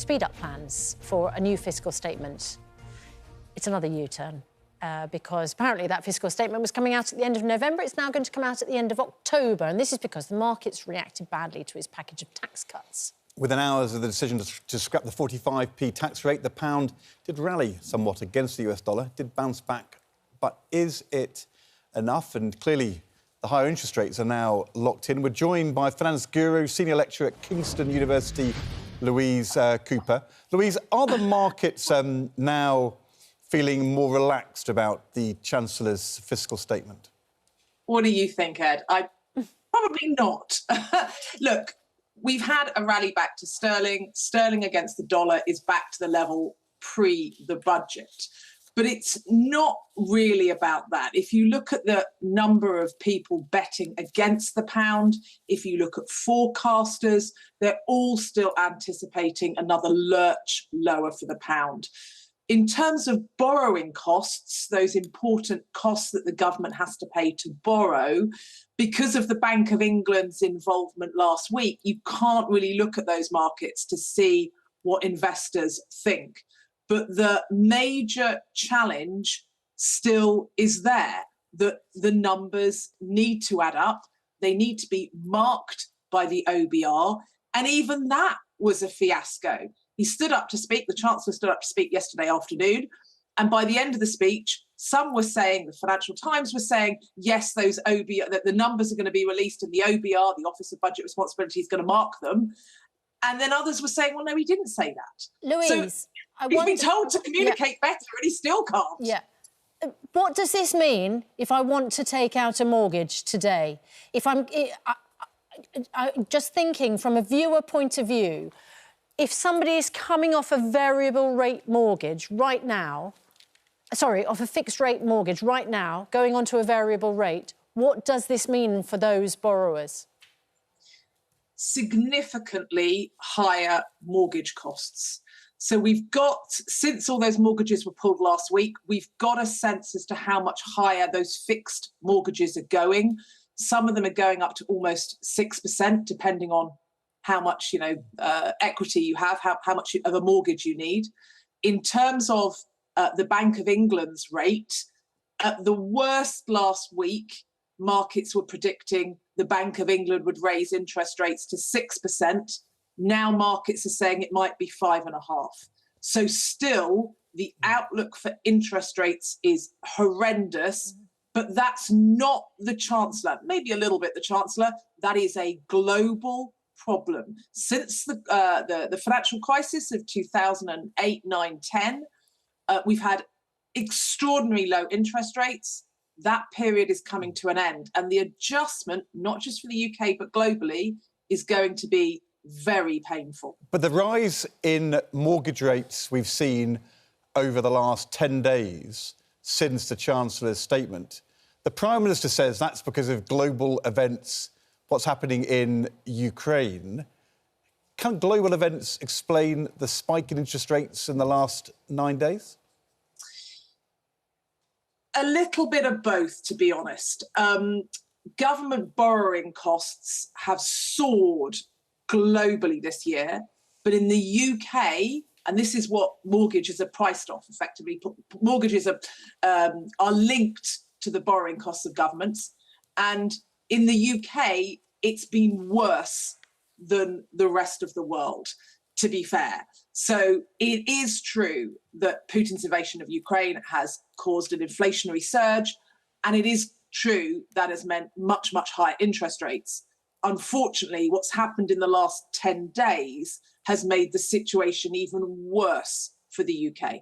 speed-up plans for a new fiscal statement. It's another U-turn. Because apparently that fiscal statement was coming out at the end of November. It's now going to come out at the end of October, and this is because the markets reacted badly to his package of tax cuts. Within hours of the decision to scrap the 45p tax rate, the pound did rally somewhat against the US dollar, did bounce back. But is it enough? And clearly the higher interest rates are now locked in. We're joined by finance guru, senior lecturer at Kingston University, Louise Cooper. Louise, are the markets now feeling more relaxed about the Chancellor's fiscal statement? What do you think, Ed? Probably not. Look, we've had a rally back to sterling. Sterling against the dollar is back to the level pre the budget. But it's not really about that. If you look at the number of people betting against the pound, if you look at forecasters, they're all still anticipating another lurch lower for the pound. In terms of borrowing costs, those important costs that the government has to pay to borrow, because of the Bank of England's involvement last week, you can't really look at those markets to see what investors think. But the major challenge still is there, that the numbers need to add up. They need to be marked by the OBR. And even that was a fiasco. He stood up to speak, the Chancellor stood up to speak yesterday afternoon, and by the end of the speech, some were saying, the Financial Times was saying, yes, those OBR, that the numbers are going to be released and the OBR, the Office of Budget Responsibility, is going to mark them. And then others were saying, well, no, he didn't say that. Louise, he's been told to communicate better and he still can't. Yeah. What does this mean if I want to take out a mortgage today? If I'm just thinking from a viewer point of view, if somebody is coming off a variable rate mortgage right now, off a fixed rate mortgage right now, going on to a variable rate, what does this mean for those borrowers? Significantly higher mortgage costs. So we've got, since all those mortgages were pulled last week, we've got a sense as to how much higher those fixed mortgages are going. Some of them are going up to almost 6%, depending on how much, equity you have, how much of a mortgage you need. In terms of the Bank of England's rate, at the worst last week, markets were predicting the Bank of England would raise interest rates to 6%. Now markets are saying it might be 5.5%. So still, the outlook for interest rates is horrendous, but that's not the Chancellor. Maybe a little bit the Chancellor. That is a global problem. Since the financial crisis of 2008, 9, 10, we've had extraordinary low interest rates. That period is coming to an end. And the adjustment, not just for the UK, but globally, is going to be very painful. But the rise in mortgage rates we've seen over the last 10 days since the Chancellor's statement, the Prime Minister says that's because of global events, what's happening in Ukraine. Can global events explain the spike in interest rates in the last 9 days? A little bit of both, to be honest. Government borrowing costs have soared globally this year, but in the UK, and this is what mortgages are priced off effectively, mortgages are linked to the borrowing costs of governments, and in the UK, it's been worse than the rest of the world, to be fair. So it is true that Putin's invasion of Ukraine has caused an inflationary surge, and it is true that has meant much, much higher interest rates. Unfortunately, what's happened in the last 10 days has made the situation even worse for the UK.